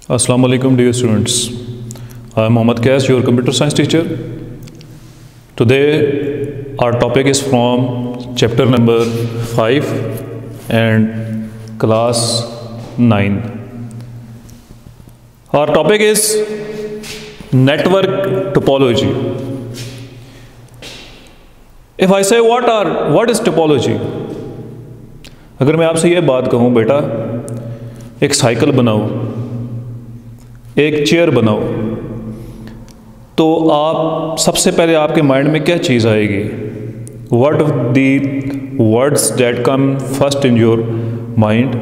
Assalamu alaikum dear students. I am Mohammad Qais, your computer science teacher. Today our topic is from chapter number 5 and class 9. Our topic is network topology. If I say what is topology? अगर मैं आपसे ये बात कहूँ बेटा एक cycle बनाओ, एक चेयर बनाओ, तो आप सबसे पहले आपके माइंड में क्या चीज़ आएगी? What the words that come first in your mind?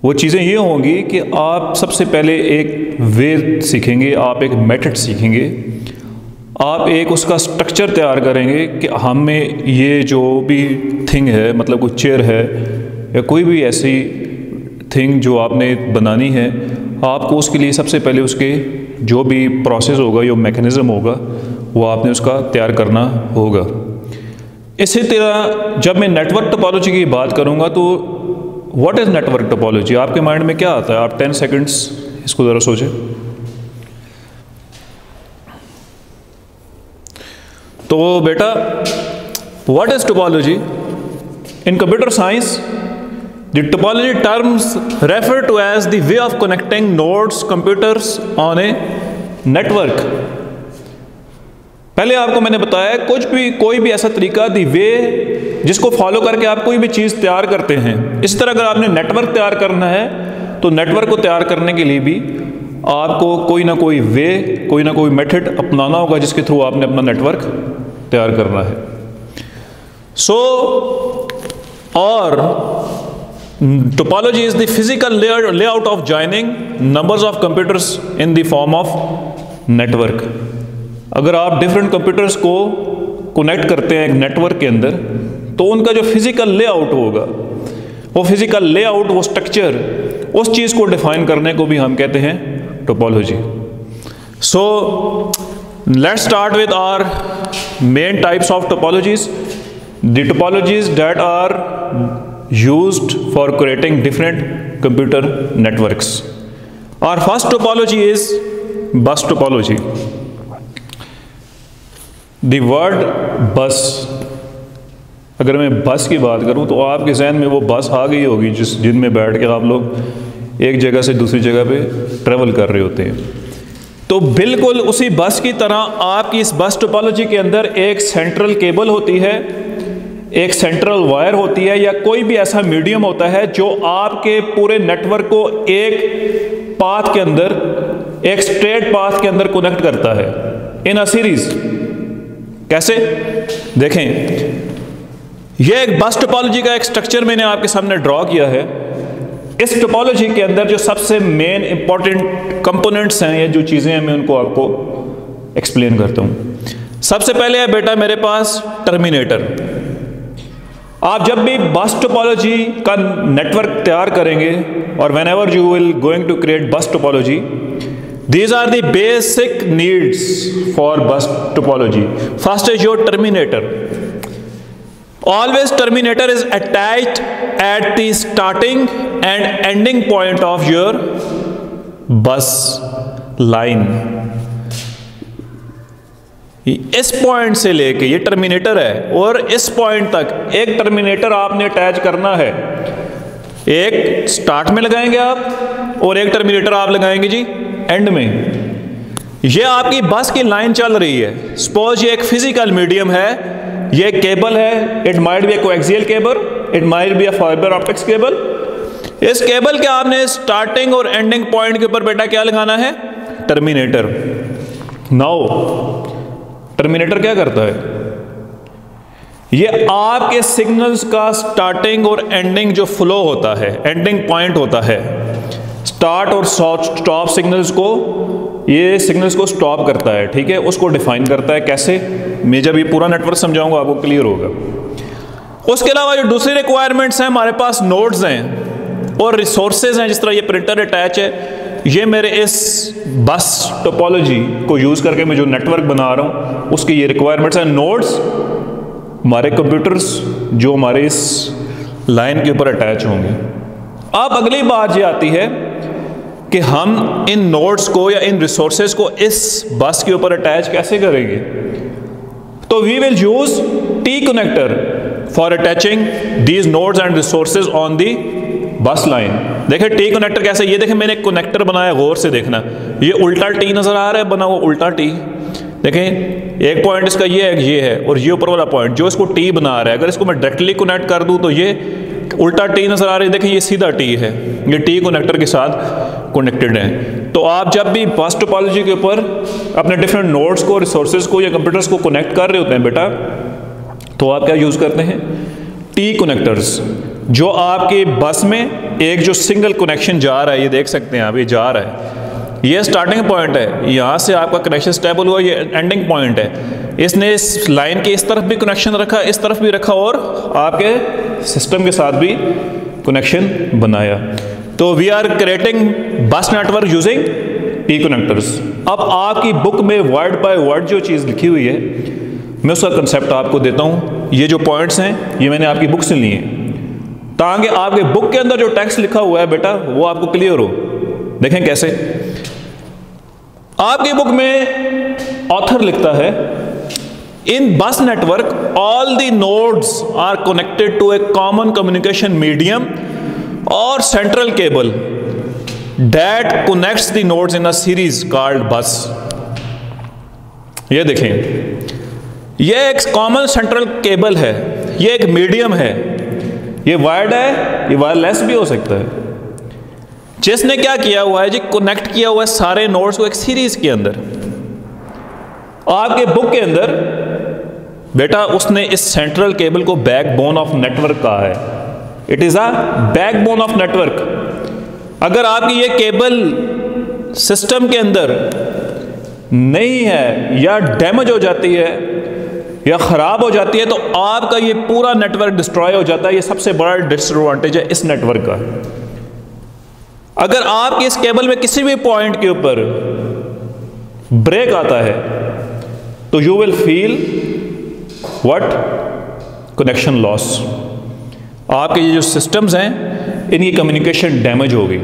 वो चीज़ें ये होंगी कि आप सबसे पहले एक वे सीखेंगे, आप एक मेथड सीखेंगे, आप एक उसका स्ट्रक्चर तैयार करेंगे कि हमें ये जो भी थिंग है, मतलब कोई चेयर है या कोई भी ऐसी थिंग जो आपने बनानी है, आपको उसके लिए सबसे पहले उसके जो भी प्रोसेस होगा, जो मैकेनिज़्म होगा, वो आपने उसका तैयार करना होगा। इसी तरह जब मैं नेटवर्क टोपोलॉजी की बात करूँगा तो व्हाट इज़ नेटवर्क टोपोलॉजी? आपके माइंड में क्या आता है? आप 10 सेकंड्स इसको ज़रा सोचें। तो बेटा what is topology? In computer science the topology terms refer to as the way of connecting nodes computers on a network. पहले आपको मैंने बताया कोई भी ऐसा तरीका दी वे जिसको फॉलो करके आप कोई भी चीज़ तैयार करते हैं। इस तरह अगर आपने नेटवर्क तैयार करना है तो नेटवर्क को तैयार करने के लिए भी आपको कोई ना कोई वे, कोई ना कोई मेथड अपनाना होगा जिसके थ्रू आपने अपना नेटवर्क तैयार करना है। और topology is the physical layout of joining numbers of computers in the form of network. अगर आप डिफरेंट कंप्यूटर्स को कनेक्ट करते हैं एक नेटवर्क के अंदर, तो उनका जो फिजिकल लेआउट होगा, वो फिजिकल लेआउट, वो स्ट्रक्चर, उस चीज़ को डिफाइन करने को भी हम कहते हैं topology. So let's start with our main types of topologies. The topologies that are used for creating different computer networks. Our first topology is bus topology. The word bus, अगर मैं बस की बात करूं तो आपके जहन में वो बस आ गई होगी जिनमें बैठ के आप लोग एक जगह से दूसरी जगह पे ट्रेवल कर रहे होते हैं। तो बिल्कुल उसी बस की तरह आपकी इस बस टोपोलॉजी के अंदर एक सेंट्रल केबल होती है, एक सेंट्रल वायर होती है, या कोई भी ऐसा मीडियम होता है जो आपके पूरे नेटवर्क को एक पाथ के अंदर, एक स्ट्रेट पाथ के अंदर कनेक्ट करता है इन अ सीरीज। कैसे? देखें, यह एक बस टोपोलॉजी का एक स्ट्रक्चर मैंने आपके सामने ड्रॉ किया है। इस टोपोलॉजी के अंदर जो सबसे मेन इंपॉर्टेंट कंपोनेंट्स हैं, या जो चीज़ें हैं, मैं उनको आपको एक्सप्लेन करता हूँ। सबसे पहले है बेटा मेरे पास टर्मिनेटर। आप जब भी बस टोपोलॉजी का नेटवर्क तैयार करेंगे, और whenever you will going to create bus topology, these are the basic needs for bus topology. First is your terminator. Always terminator is attached at the starting and ending point of your bus line. इस point से लेके, ये terminator है, और इस point तक एक terminator आपने अटैच करना है। एक स्टार्ट में लगाएंगे आप, और एक टर्मिनेटर आप लगाएंगे जी एंड में। ये आपकी बस की लाइन चल रही है। सपोज ये एक फिजिकल मीडियम है, ये केबल है, it might be A coaxial cable, it might be A fibre optics cable. इस केबल के आपने स्टार्टिंग और एंडिंग पॉइंट के ऊपर बेटा क्या लगाना है? टर्मिनेटर। नाउ टर्मिनेटर क्या करता है? ये आपके सिग्नल्स का स्टार्टिंग और एंडिंग जो फ्लो होता है, एंडिंग पॉइंट होता है, स्टार्ट और स्टॉप सिग्नल्स को, ये सिग्नल्स को स्टॉप करता है, ठीक है, उसको डिफाइन करता है। कैसे? मैं जब ये पूरा नेटवर्क समझाऊंगा आपको क्लियर होगा। उसके अलावा जो दूसरी रिक्वायरमेंट्स हैं, हमारे पास नोड्स हैं और रिसोर्सेज हैं। जिस तरह ये प्रिंटर अटैच है, ये मेरे इस बस टोपोलॉजी को यूज़ करके मैं जो नेटवर्क बना रहा हूँ, उसकी ये रिक्वायरमेंट्स हैं। नोड्स हमारे कंप्यूटर्स जो हमारे इस लाइन के ऊपर अटैच होंगे। अब अगली बात ये आती है कि हम इन नोड्स को या इन रिसोर्सेज को इस बस के ऊपर अटैच कैसे करेंगे। तो we will use T connector for attaching these nodes and resources on the bus line. देखें टी कनेक्टर कैसे, ये देखें मैंने एक कनेक्टर बनाया, गौर से देखना, ये उल्टा टी नजर आ रहा है बना हुआ, उल्टा टी। देखें एक पॉइंट इसका ये है और ये ऊपर वाला पॉइंट जो इसको टी बना रहा है, अगर इसको मैं डायरेक्टली कनेक्ट कर दूं तो ये उल्टा टी नजर आ रही है। देखें ये सीधा टी है, ये टी कनेक्टर के साथ कनेक्टेड है। तो आप जब भी बस टोपोलॉजी के ऊपर अपने डिफरेंट नोड्स को, रिसोर्सेज को या कंप्यूटर्स को कनेक्ट कर रहे होते हैं बेटा, तो आप क्या यूज करते हैं, टी कनेक्टर्स, जो आपकी बस में एक जो सिंगल कनेक्शन जा रहा है, ये देख सकते हैं आप, ये जा रहा है, ये स्टार्टिंग पॉइंट है, यहाँ से आपका कनेक्शन स्टेबल हुआ, ये एंडिंग पॉइंट है। इसने इस लाइन के इस तरफ भी कनेक्शन रखा, इस तरफ भी रखा और आपके सिस्टम के साथ भी कनेक्शन बनाया। तो वी आर क्रिएटिंग बस नेटवर्क यूजिंग टी कनेक्टर्स। अब आपकी बुक में वर्ड बाय वर्ड जो चीज़ लिखी हुई है, मैं उसका कंसेप्ट आपको देता हूँ। ये जो पॉइंट्स हैं ये मैंने आपकी बुक से लिए हैं, ताकि आपके बुक के अंदर जो टेक्स्ट लिखा हुआ है बेटा वो आपको क्लियर हो। देखें कैसे, आपकी बुक में ऑथर लिखता है, in bus network all the nodes are connected to a common communication medium और central cable that connects the nodes in a series called bus. ये देखें, ये एक कॉमन सेंट्रल केबल है, ये एक मीडियम है, ये वायर्ड है, ये वायरलेस भी हो सकता है। जिसने क्या किया हुआ है जी, कनेक्ट किया हुआ है सारे नोड्स को एक सीरीज के अंदर। आपके बुक के अंदर बेटा उसने इस सेंट्रल केबल को बैकबोन ऑफ नेटवर्क कहा है। It is a backbone of network. अगर आपकी ये केबल सिस्टम के अंदर नहीं है या डैमेज हो जाती है या खराब हो जाती है तो आपका ये पूरा नेटवर्क डिस्ट्रॉय हो जाता है। ये सबसे बड़ा डिसएडवांटेज है इस नेटवर्क का। अगर आपकी इस केबल में किसी भी पॉइंट के ऊपर ब्रेक आता है तो you will feel what, connection loss. आपके ये जो सिस्टम्स हैं इनकी कम्युनिकेशन डैमेज होगी।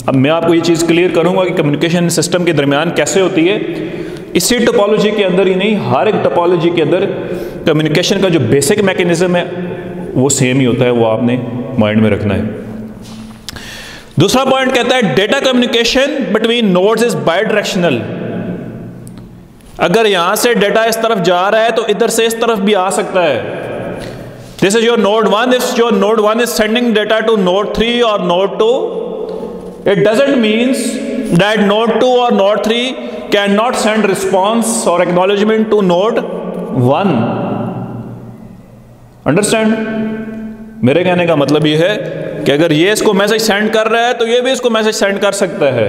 अब मैं आपको ये चीज़ क्लियर करूंगा कि कम्युनिकेशन सिस्टम के दरमियान कैसे होती है। इसी टोपोलॉजी के अंदर ही नहीं, हर एक टोपोलॉजी के अंदर कम्युनिकेशन का जो बेसिक मैकेनिज्म है वो सेम ही होता है, वो आपने माइंड में रखना है। दूसरा पॉइंट कहता है data communication between nodes is bidirectional. अगर यहां से डेटा इस तरफ जा रहा है तो इधर से इस तरफ भी आ सकता है। This is your node 1, if your node 1 is sending data to node 3 और node 2, it doesn't means that node 2 or node 3 cannot send response or acknowledgement to node 1. Understand? मेरे कहने का मतलब ये है कि अगर ये इसको मैसेज सेंड कर रहा है तो ये भी इसको मैसेज सेंड कर सकता है।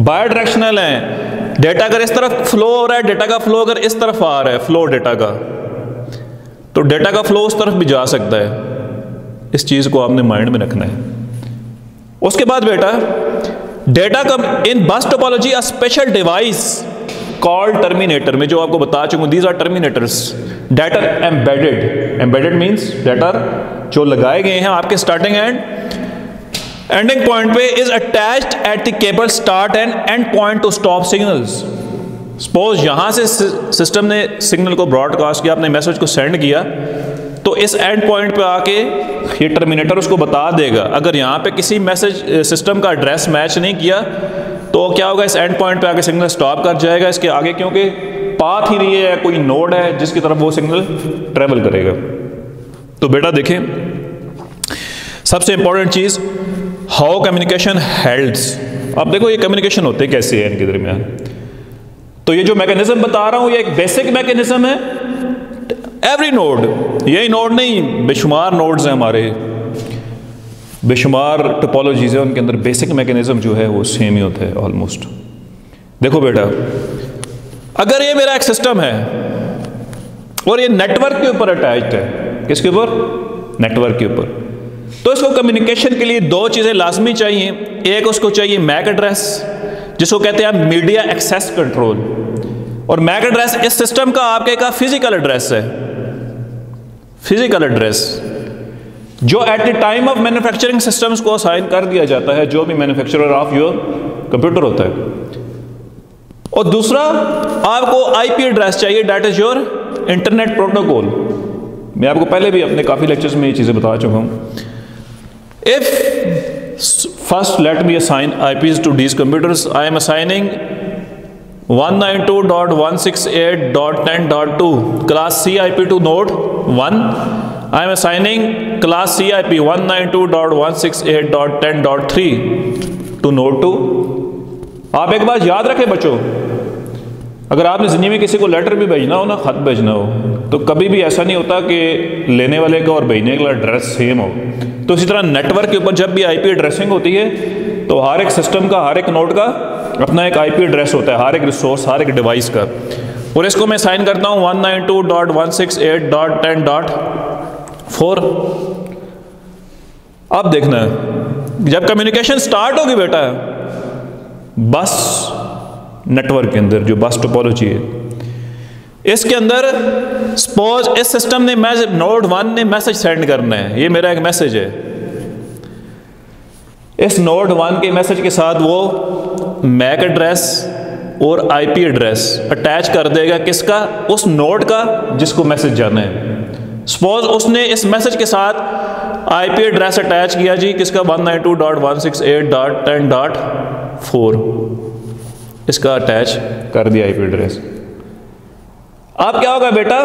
बाय डायरेक्शनल है। डेटा अगर इस तरफ फ्लो हो रहा है, डेटा का फ्लो अगर इस तरफ आ रहा है, फ्लो डेटा का, तो डेटा का फ्लो उस तरफ भी जा सकता है। इस चीज को आपने माइंड में रखना है। उसके बाद बेटा data come in bus topology a special device called terminator, में जो आपको बता चुका हूं, these are terminators that are embedded. Embedded means that are जो लगाए गए हैं आपके स्टार्टिंग एंड एंडिंग पॉइंट पे, is attached at the cable start and end point to stop signals. Suppose यहां से सिस्टम ने सिग्नल को ब्रॉडकास्ट किया, अपने मैसेज को सेंड किया, तो इस एंड पॉइंट पे आके ये टर्मिनेटर उसको बता देगा। अगर यहाँ पे किसी मैसेज सिस्टम का एड्रेस मैच नहीं किया तो क्या होगा, इस एंड पॉइंट पे आके सिग्नल स्टॉप कर जाएगा इसके आगे, क्योंकि पाथ ही नहीं है, कोई नोड है जिसकी तरफ वो सिग्नल ट्रेवल करेगा। तो बेटा देखें, सबसे इंपॉर्टेंट चीज हाउ कम्युनिकेशन हेल्ड्स। अब देखो ये कम्युनिकेशन होते कैसे है इनके दरमियान। तो ये जो मैकेनिज्म बता रहा हूं ये एक बेसिक मैकेनिज्म है। एवरी नोड, यही नोड नहीं, बेशुमार नोड्स हैं हमारे, बेशुमार टोपोलॉजीज है, उनके अंदर बेसिक मैकेनिज्म जो है वो सेम ही होता है ऑलमोस्ट। देखो बेटा, अगर ये मेरा एक सिस्टम है और ये नेटवर्क के ऊपर अटैच्ड है, किसके ऊपर, नेटवर्क के ऊपर, तो इसको कम्युनिकेशन के लिए दो चीजें लाजमी चाहिए। एक उसको चाहिए मैक एड्रेस, जिसको कहते हैं मीडिया एक्सेस कंट्रोल, और मैक एड्रेस इस सिस्टम का आपके का फिजिकल एड्रेस है, फिजिकल एड्रेस। जो at the time of manufacturing systems को असाइन कर दिया जाता है, जो भी मैन्युफैक्चरर ऑफ योर कंप्यूटर होता है। और दूसरा, आपको आईपी एड्रेस चाहिए, that is your internet protocol. मैं आपको पहले भी अपने काफ़ी लेक्चर्स में ये चीज़ें बता चुका हूँ। If first let me assign IPs to these computers, I am assigning 192.168.10.2 class C IP to node 1. I am assigning class C IP 192.168.10.3 to node 2. आप एक बात याद रखें बच्चों, अगर आपने ज़िंदगी में किसी को लेटर भी भेजना हो ना, ख़त भेजना हो, तो कभी भी ऐसा नहीं होता कि लेने वाले का और भेजने का एड्रेस सेम हो। तो इसी तरह नेटवर्क के ऊपर जब भी IP एड्रेसिंग होती है तो हर एक सिस्टम का, हर एक नोड का अपना एक IP एड्रेस होता है, हर एक रिसोर्स, हर एक डिवाइस का। और इसको मैं साइन करता हूँ 192.168.10.4। अब देखना है, जब कम्युनिकेशन स्टार्ट होगी बेटा बस नेटवर्क के अंदर, जो बस टोपोलॉजी है, इसके अंदर सपोज इस सिस्टम ने नोड 1 ने मैसेज सेंड करना है, ये मेरा एक मैसेज है। इस नोड 1 के मैसेज के साथ वो मैक एड्रेस और IP एड्रेस अटैच कर देगा, किसका? उस नोड का जिसको मैसेज जाना है। सपोज उसने इस मैसेज के साथ IP एड्रेस अटैच किया जी, किसका? 192.168.10.4 इसका अटैच कर दिया IP एड्रेस। अब क्या होगा बेटा,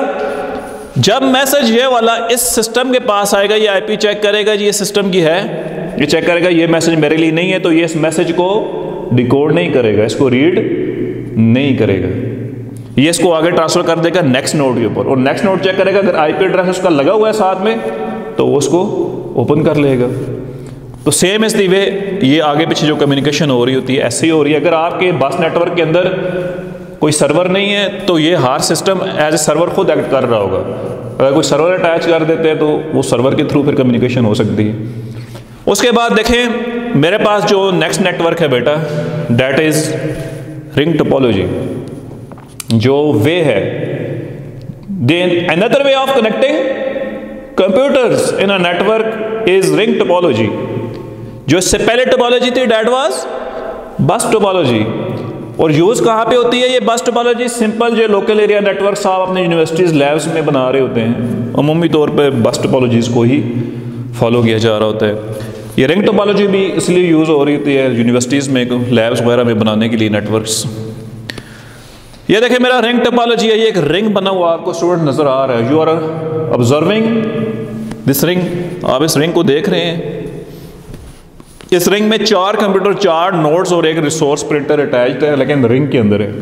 जब मैसेज ये वाला इस सिस्टम के पास आएगा, ये IP चेक करेगा जी, ये सिस्टम की है, ये चेक करेगा ये मैसेज मेरे लिए नहीं है, तो ये इस मैसेज को डिकोड नहीं करेगा, इसको रीड नहीं करेगा, ये इसको आगे ट्रांसफर कर देगा नेक्स्ट नोड के ऊपर। और नेक्स्ट नोड चेक करेगा, अगर IP एड्रेस उसका लगा हुआ है साथ में, तो वो उसको ओपन कर लेगा। तो सेम इस दी वे ये आगे पीछे जो कम्युनिकेशन हो रही होती है ऐसे ही हो रही है। अगर आपके बस नेटवर्क के अंदर कोई सर्वर नहीं है तो ये हर सिस्टम एज ए सर्वर खुद एक्ट कर रहा होगा। अगर कोई सर्वर अटैच कर देते हैं तो वो सर्वर के थ्रू फिर कम्युनिकेशन हो सकती है। उसके बाद देखें मेरे पास जो नेक्स्ट नेटवर्क है बेटा, दैट इज रिंग टोपोलॉजी, जो वे है। Then another way of connecting computers in a network is ring topology. जो इससे पहले टोपोलॉजी थी दैट वाज बस टोपोलॉजी। और यूज कहाँ पे होती है ये बस टोपोलॉजी? सिंपल जो लोकल एरिया नेटवर्क आप अपने यूनिवर्सिटीज लैब्स में बना रहे होते हैं, अमूमी तौर पे बस टोपोलॉजीज को ही फॉलो किया जा रहा होता है। ये रिंग टोपोलॉजी भी इसलिए यूज़ हो रही होती है यूनिवर्सिटीज़ में, लैब्स वगैरह में बनाने के लिए नेटवर्क्स। ये देखिए मेरा रिंग टोपोलॉजी है, ये एक रिंग बना हुआ आपको स्टूडेंट नज़र आ रहा है। You are observing this ring, आप इस रिंग को देख रहे हैं। इस रिंग में 4 कंप्यूटर, 4 नोड्स और एक रिसोर्स प्रिंटर अटैच्ड है, लेकिन रिंग के अंदर है।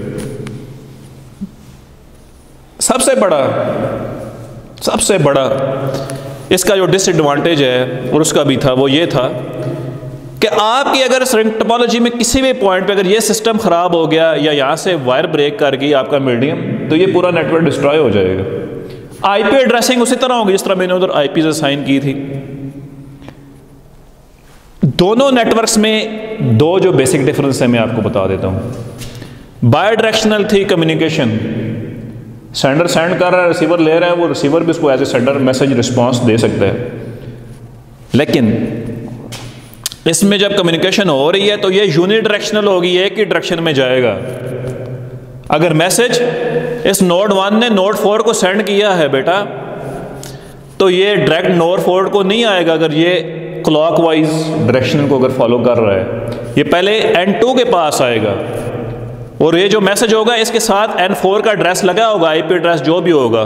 सबसे बड़ा इसका जो डिसएडवांटेज है और उसका भी था वो ये था कि आपकी अगर इस रिंग टोपोलॉजी में किसी भी पॉइंट पे अगर ये सिस्टम ख़राब हो गया या यहाँ से वायर ब्रेक कर गई आपका मीडियम, तो ये पूरा नेटवर्क डिस्ट्रॉय हो जाएगा। IP एड्रेसिंग उसी तरह होगी जिस तरह मैंने उधर IPs असाइन की थी। दोनों नेटवर्क्स में 2 जो बेसिक डिफरेंस है मैं आपको बता देता हूँ। बाय डायरेक्शनल थी कम्युनिकेशन, सेंडर सेंड कर रहा है, रिसीवर ले रहा है, वो रिसीवर भी उसको as a sender message response दे सकता है। लेकिन इसमें जब कम्युनिकेशन हो रही है तो ये यूनिडायरेक्शनल होगी, एक ही डायरेक्शन में जाएगा। अगर मैसेज इस नोड 1 ने नोड 4 को सेंड किया है बेटा, तो ये डायरेक्ट नोड 4 को नहीं आएगा। अगर ये क्लॉकवाइज डायरेक्शन को अगर फॉलो कर रहा है, ये पहले N2 के पास आएगा और ये जो मैसेज होगा इसके साथ N4 का एड्रेस लगा होगा, IP एड्रेस जो भी होगा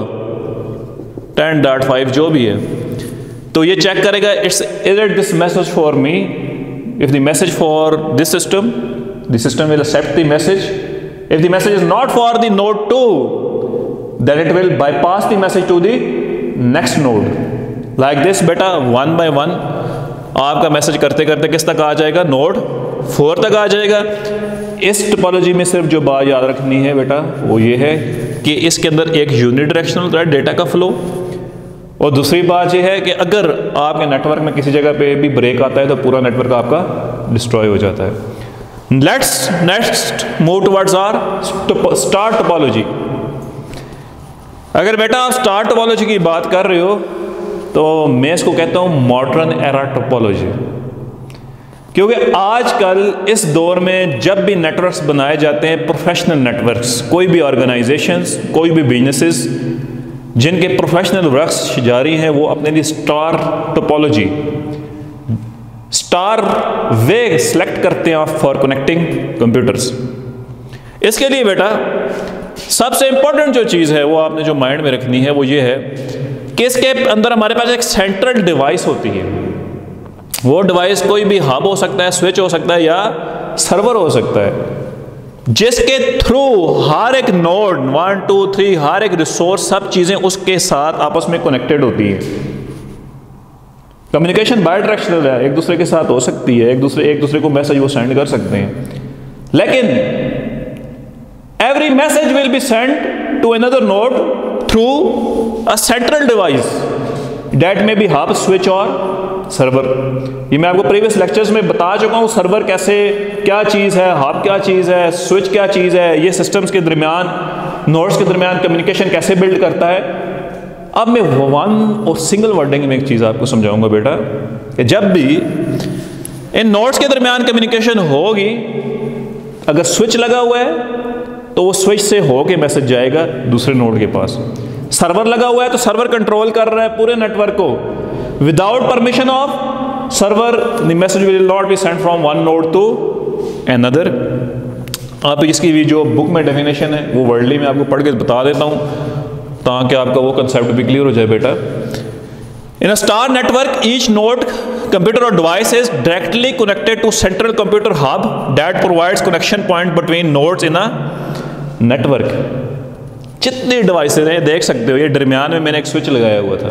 10.5 जो भी है, तो ये चेक करेगा it's is it this message for me. If the message for this system, the system will accept the message. If the message is not for the node 2, then it will bypass the message to the next node. Like this बेटा, 1 by 1 आपका message करते करते किस तक आ जाएगा? Node 4 तक आ जाएगा। इस टोपोलॉजी में सिर्फ जो बात याद रखनी है बेटा वो ये है कि इसके अंदर एक यूनिडायरेक्शनल होता है डेटा का फ्लो, और दूसरी बात ये है कि अगर आपके नेटवर्क में किसी जगह पे भी ब्रेक आता है तो पूरा नेटवर्क आपका डिस्ट्रॉय हो जाता है। Let's next move towards our star topology. अगर बेटा आप स्टार टोपोलॉजी की बात कर रहे हो तो मैं इसको कहता हूँ मॉडर्न एरा टोपोलॉजी, क्योंकि आजकल इस दौर में जब भी नेटवर्क्स बनाए जाते हैं, प्रोफेशनल नेटवर्क्स, कोई भी ऑर्गेनाइजेशंस, कोई भी बिजनेसेस जिनके प्रोफेशनल वर्क्स जारी हैं, वो अपने लिए स्टार टोपोलॉजी, स्टार वे सेलेक्ट करते हैं फॉर कनेक्टिंग कंप्यूटर्स। इसके लिए बेटा सबसे इंपॉर्टेंट जो चीज़ है वो आपने जो माइंड में रखनी है वो ये है कि इसके अंदर हमारे पास एक सेंट्रल डिवाइस होती है। वो डिवाइस कोई भी हब हो सकता है, स्विच हो सकता है या सर्वर हो सकता है, जिसके थ्रू हर एक नोड 1 2 3 हर एक रिसोर्स, सब चीज़ें उसके साथ आपस में कनेक्टेड होती हैं। कम्युनिकेशन बाय डायरेक्शनल है, एक दूसरे के साथ हो सकती है, एक दूसरे को मैसेज वो सेंड कर सकते हैं, लेकिन every message will be send to another node through a central device that may be hub, switch और सर्वर। ये मैं आपको प्रीवियस लेक्चर्स में बता चुका हूँ, सर्वर कैसे, क्या चीज़ है, हब क्या चीज़ है, स्विच क्या चीज़ है, ये सिस्टम्स के दरमियान, नोड्स के दरमियान कम्युनिकेशन कैसे बिल्ड करता है। अब मैं वन और सिंगल वर्डिंग में एक चीज़ आपको समझाऊंगा बेटा, कि जब भी इन नोड्स के दरमियान कम्युनिकेशन होगी, अगर स्विच लगा हुआ है तो वो स्विच से होके मैसेज जाएगा दूसरे नोड के पास। सर्वर लगा हुआ है तो सर्वर कंट्रोल कर रहा है पूरे नेटवर्क को। Without permission of server the message will not be sent from one node to another. आप इसकी भी जो बुक में डेफिनेशन है वो वर्डली में आपको पढ़ के बता देता हूँ ताकि आपका वो कंसेप्ट भी क्लियर हो जाए बेटा। In a star network each node computer or device is directly connected to central computer hub that provides connection point between nodes in a network। जितनी डिवाइसेज हैं देख सकते हो, ये दरमियान में मैंने एक स्विच लगाया हुआ था।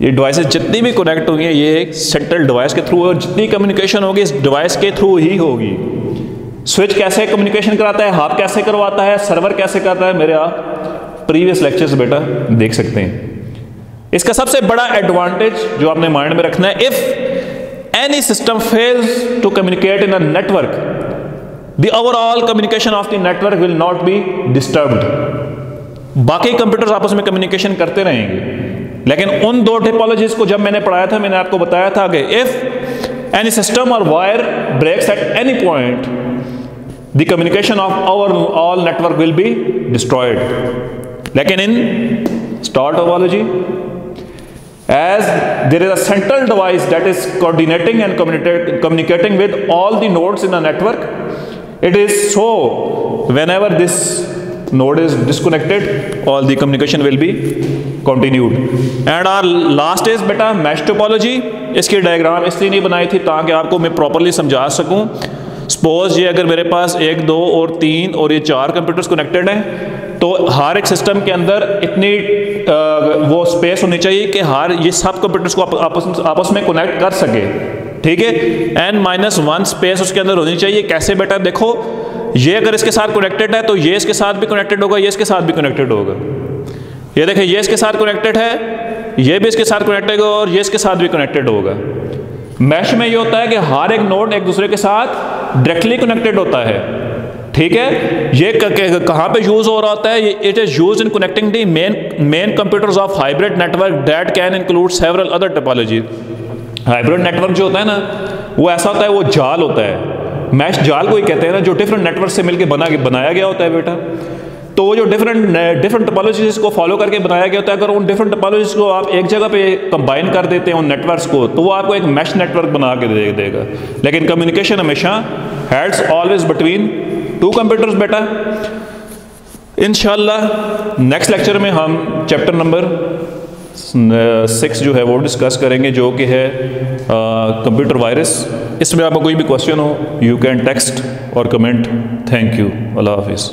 ये डिवाइसेज जितनी भी कनेक्ट होंगी ये एक सेंट्रल डिवाइस के थ्रू, और जितनी कम्युनिकेशन होगी इस डिवाइस के थ्रू ही होगी। स्विच कैसे कम्युनिकेशन कराता है, हब कैसे करवाता है, सर्वर कैसे करता है, मेरे आप प्रीवियस लेक्चर्स बेटा देख सकते हैं। इसका सबसे बड़ा एडवांटेज जो आपने माइंड में रखना है, if any system fails to communicate in a network, the overall communication of the network will not be disturbed. बाकी कंप्यूटर्स आपस में कम्युनिकेशन करते रहेंगे, लेकिन उन दो टिपोलॉजीज को जब मैंने पढ़ाया था, मैंने आपको बताया था कि if any system or wire breaks at any point, the communication of overall network will be destroyed. लेकिन in star topology, as there is a central device that is coordinating and communicating with all the nodes in the network, it is so whenever this node is disconnected, all the communication will be continued। and our last is beta mesh topology। इसकी diagram इसलिए नहीं बनाई थी ताकि आपको मैं properly समझा सकूं। सपोज ये अगर मेरे पास 1 2 और 3 और ये 4 कंप्यूटर्स कनेक्टेड हैं, तो हर एक सिस्टम के अंदर इतनी वो स्पेस होनी चाहिए कि हर ये सब कंप्यूटर्स को आपस में कनेक्ट कर सके, ठीक है। n-1 स्पेस उसके अंदर होनी चाहिए। कैसे बेटा, देखो ये अगर इसके साथ कनेक्टेड है तो ये इसके साथ भी कनेक्टेड होगा, ये इसके साथ भी कनेक्टेड होगा। ये देखें, ये इसके साथ कनेक्टेड है, ये भी इसके साथ कनेक्टेड होगा और ये इसके साथ भी कनेक्टेड होगा। मैश में ये होता है कि हर एक नोड एक दूसरे के साथ डायरेक्टली कनेक्टेड होता है, ठीक है। ये कहाँ पे यूज हो रहा होता है, it is use in connecting the main computers of hybrid network that can include several other topology. Hybrid network जो होता है ना, वो ऐसा होता है, वो जाल होता है, मैश जाल को ही कहते हैं ना, जो डिफरेंट नेटवर्क से मिलकर बनाया गया होता है बेटा। तो वो जो डिफरेंट टोपोलॉजीज को फॉलो करके बनाया गया होता है, अगर उन डिफरेंट टोपोलॉजीज को आप एक जगह पे कंबाइन कर देते हैं उन नेटवर्क्स को, तो वो आपको एक मैश नेटवर्क बना के दे देगा। लेकिन कम्युनिकेशन हमेशा हैड्स ऑलवेज बिटवीन 2 कंप्यूटर्स बेटा। इंशाल्लाह नेक्स्ट लेक्चर में हम चैप्टर नंबर 6 जो है वो डिस्कस करेंगे, जो कि है कंप्यूटर वायरस। इसमें आपको कोई भी क्वेश्चन हो, you can text or comment. Thank you. अल्लाह हाफिज़।